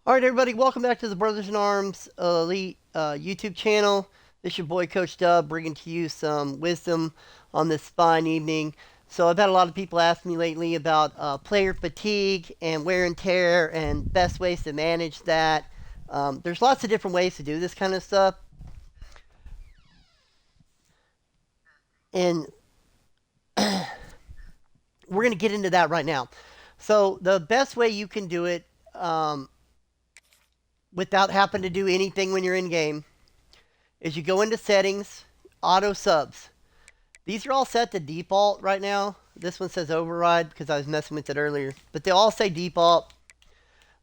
All right, everybody, welcome back to the Brothers in Arms Elite YouTube channel. This is your boy, Coach Dub, bringing to you some wisdom on this fine evening. So I've had a lot of people ask me lately about player fatigue and wear and tear and best ways to manage that. There's lots of different ways to do this kind of stuff. And we're going to get into that right now. So the best way you can do it without having to do anything when you're in game is you go into settings, auto subs. These are all set to default right now. This one says override because I was messing with it earlier, but they all say default.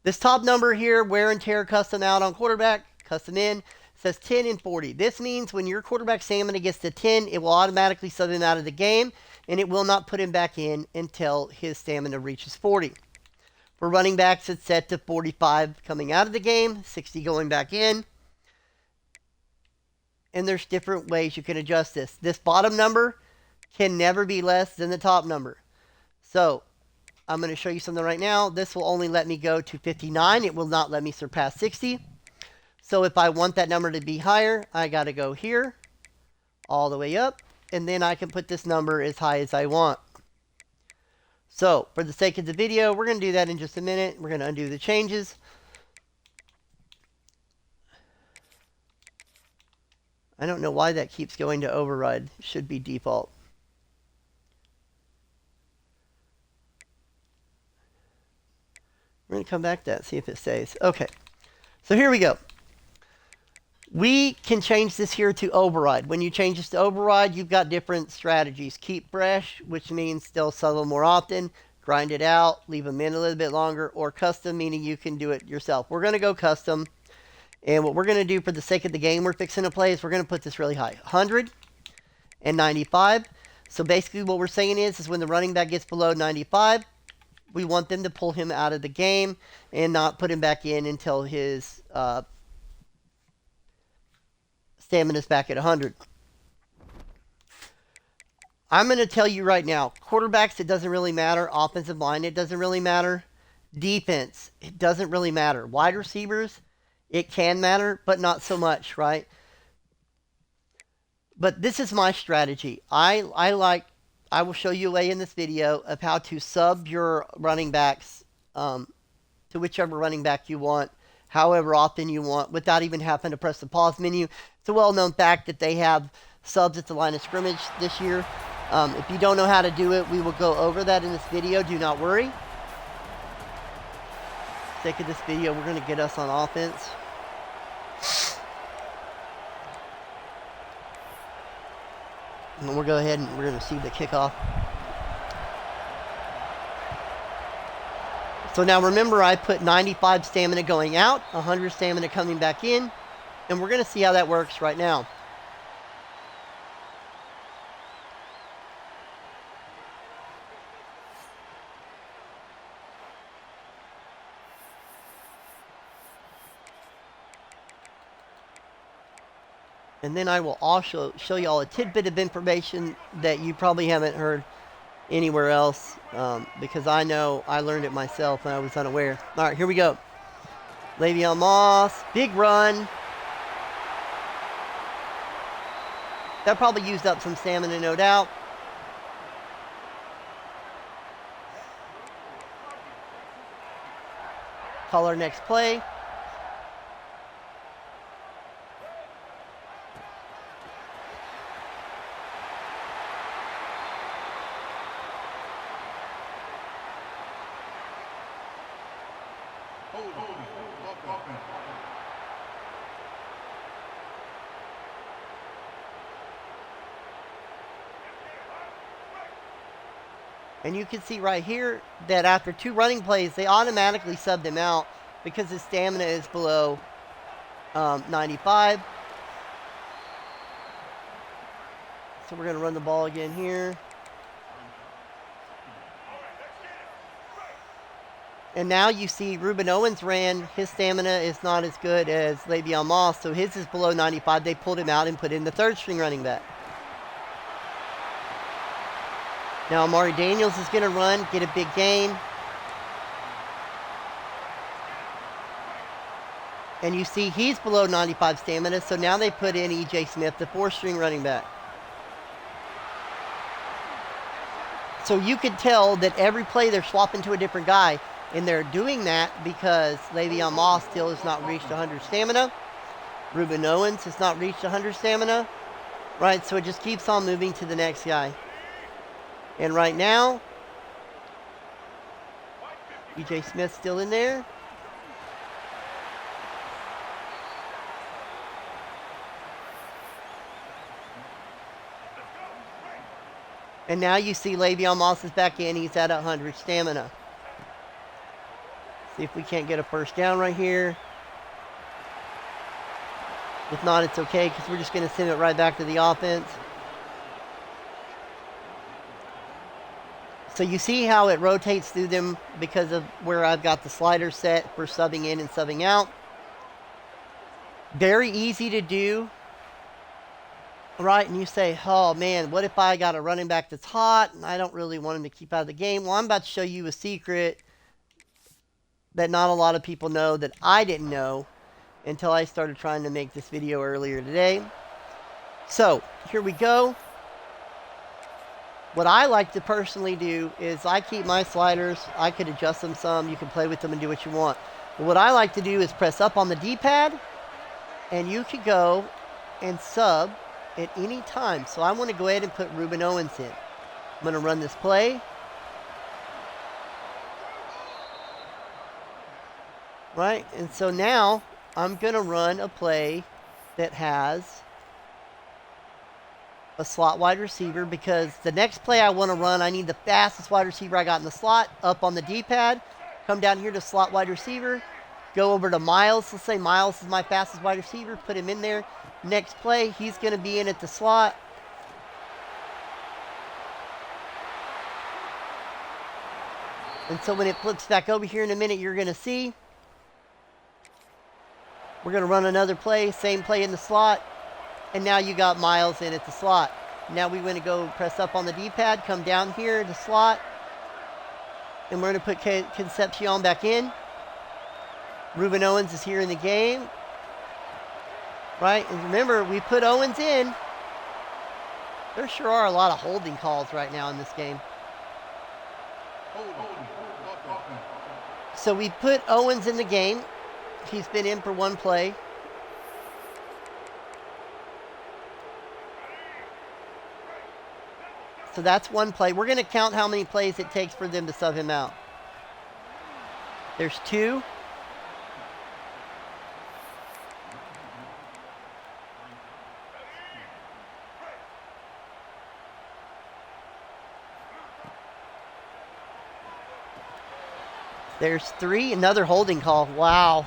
This top number here, wear and tear custom out on quarterback, custom in, says 10 and 40. This means when your quarterback stamina gets to 10, it will automatically sub him out of the game, and it will not put him back in until his stamina reaches 40. For running backs, it's set to 45 coming out of the game, 60 going back in. And there's different ways you can adjust this. This bottom number can never be less than the top number. So I'm going to show you something right now. This will only let me go to 59. It will not let me surpass 60. So if I want that number to be higher, I got to go here all the way up. And then I can put this number as high as I want. So for the sake of the video, we're going to do that in just a minute. We're going to undo the changes. I don't know why that keeps going to override. It should be default. We're going to come back to that, see if it stays. Okay, so here we go. We can change this here to override. When you change this to override, you've got different strategies. Keep fresh, which means they'll sell more often. Grind it out, leave them in a little bit longer. Or custom, meaning you can do it yourself. We're going to go custom. And what we're going to do for the sake of the game we're fixing to play is we're going to put this really high. 100 and 95. So basically what we're saying is when the running back gets below 95, we want them to pull him out of the game and not put him back in until his stamina is back at 100. I'm going to tell you right now, quarterbacks, it doesn't really matter. Offensive line, it doesn't really matter. Defense, it doesn't really matter. Wide receivers, it can matter, but not so much, right? But this is my strategy. I will show you a way in this video of how to sub your running backs to whichever running back you want, however often you want, without even having to press the pause menu. It's a well-known fact that they have subs at the line of scrimmage this year. If you don't know how to do it, we will go over that in this video. Do not worry. For the sake of this video, we're going to get us on offense. And we'll go ahead and we're going to see the kickoff. So now remember, I put 95 stamina going out, 100 stamina coming back in, and we're going to see how that works right now. And then I will also show you all a tidbit of information that you probably haven't heard anywhere else, because I know I learned it myself and I was unaware. All right, here we go. Le'Veon Moss, big run. That probably used up some stamina, no doubt. Call our next play. And you can see right here that after 2 running plays, they automatically subbed him out because his stamina is below 95. So we're going to run the ball again here. And now you see Ruben Owens ran. His stamina is not as good as Le'Veon Moss, so his is below 95. They pulled him out and put in the 3rd string running back. Now Amari Daniels is going to run, get a big gain. And you see he's below 95 stamina, so now they put in E.J. Smith, the 4th-string running back. So you could tell that every play they're swapping to a different guy, and they're doing that because Le'Veon Moss still has not reached 100 stamina. Ruben Owens has not reached 100 stamina. Right, so it just keeps on moving to the next guy. And right now, E.J. Smith's still in there. And now you see Le'Veon Moss is back in. He's at 100 stamina. See if we can't get a first down right here. If not, it's okay because we're just going to send it right back to the offense. So you see how it rotates through them because of where I've got the slider set for subbing in and subbing out. Very easy to do. Right, and you say, oh man, what if I got a running back that's hot and I don't really want him to keep out of the game? Well, I'm about to show you a secret that not a lot of people know that I didn't know until I started trying to make this video earlier today. So, here we go. What I like to personally do is I keep my sliders. I could adjust them some. You can play with them and do what you want. But what I like to do is press up on the D-pad, and you could go and sub at any time. So I want to go ahead and put Ruben Owens in. I'm going to run this play. Right, and so now I'm going to run a play that has a slot wide receiver because the next play I want to run, I need the fastest wide receiver I got in the slot up on the D-pad. Come down here to slot wide receiver. Go over to Miles. Let's say Miles is my fastest wide receiver. Put him in there. Next play, he's going to be in at the slot. And so when it flips back over here in a minute, you're going to see. We're going to run another play, same play in the slot. And now you got Miles in at the slot. Now we want to go press up on the D-pad, come down here to slot. And we're going to put Concepcion back in. Ruben Owens is here in the game. Right, and remember, we put Owens in. There sure are a lot of holding calls right now in this game. So we put Owens in the game. He's been in for one play. So that's one play. We're going to count how many plays it takes for them to sub him out. There's 2. There's 3. Another holding call. Wow.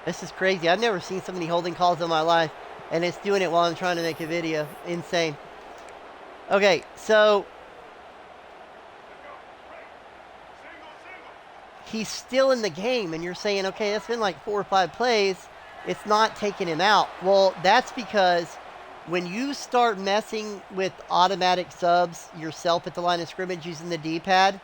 This is crazy. I've never seen so many holding calls in my life. And it's doing it while I'm trying to make a video. Insane. Okay, so he's still in the game. And you're saying, okay, that's been like 4 or 5 plays. It's not taking him out. Well, that's because when you start messing with automatic subs yourself at the line of scrimmage using the D-pad,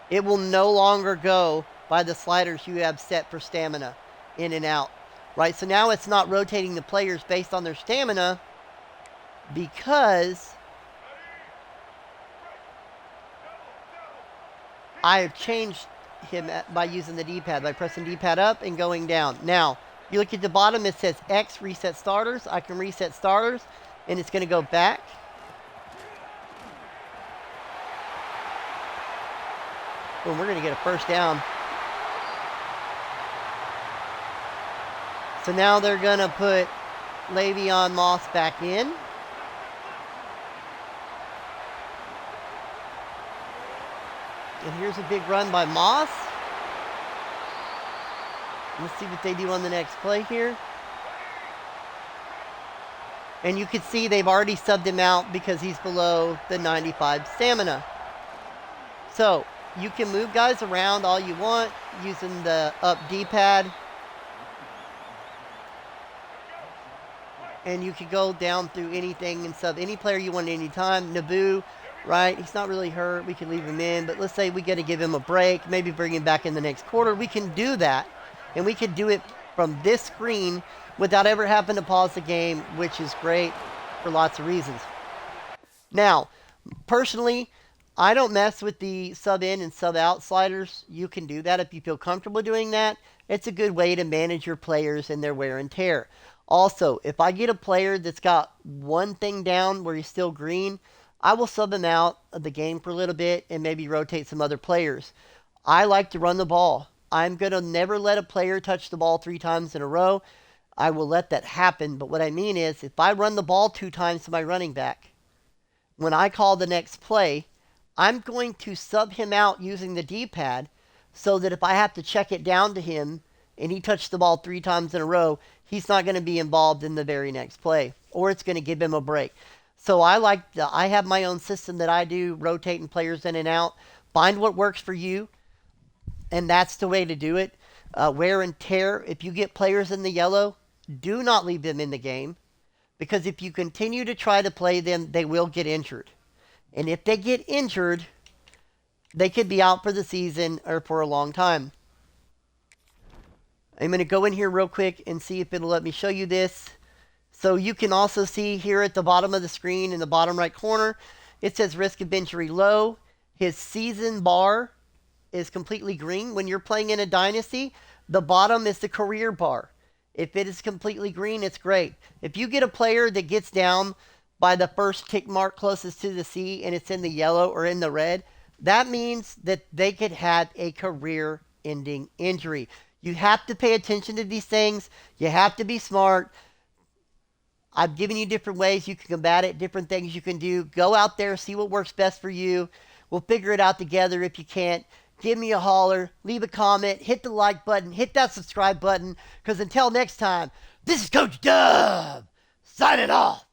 it will no longer go by the sliders you have set for stamina in and out. Right? So now it's not rotating the players based on their stamina because I have changed him by using the D-pad, by pressing D-pad up and going down. Now, you look at the bottom, it says X reset starters. I can reset starters. And it's going to go back. Boom, we're going to get a first down. So now they're going to put Le'Veon Moss back in. And here's a big run by Moss. Let's see what they do on the next play here. And you can see they've already subbed him out because he's below the 95 stamina. So you can move guys around all you want using the up D-pad. And you can go down through anything and sub any player you want at any time. Naboo right? He's not really hurt. We can leave him in, but let's say we got to give him a break, maybe bring him back in the next quarter. We can do that, and we can do it from this screen without ever having to pause the game, which is great for lots of reasons. Now, personally, I don't mess with the sub in and sub out sliders. You can do that if you feel comfortable doing that. It's a good way to manage your players and their wear and tear. Also, if I get a player that's got one thing down where he's still green, I will sub him out of the game for a little bit and maybe rotate some other players. I like to run the ball. I'm going to never let a player touch the ball 3 times in a row. I will let that happen, but what I mean is if I run the ball 2 times to my running back, when I call the next play, I'm going to sub him out using the D-pad so that if I have to check it down to him and he touched the ball 3 times in a row, he's not going to be involved in the very next play, or it's going to give him a break. So I have my own system that I do, rotating players in and out. Find what works for you, and that's the way to do it. Wear and tear. If you get players in the yellow, do not leave them in the game, because if you continue to try to play them, they will get injured. And if they get injured, they could be out for the season or for a long time. I'm going to go in here real quick and see if it'll let me show you this. So you can also see here at the bottom of the screen in the bottom right corner, it says risk of injury low. His season bar is completely green. When you're playing in a dynasty, the bottom is the career bar. If it is completely green, it's great. If you get a player that gets down by the first tick mark closest to the C and it's in the yellow or in the red, that means that they could have a career-ending injury. You have to pay attention to these things. You have to be smart. I've given you different ways you can combat it, different things you can do. Go out there, see what works best for you. We'll figure it out together. If you can't, give me a holler, leave a comment, hit the like button, hit that subscribe button, because until next time, this is Coach Dub, signing off.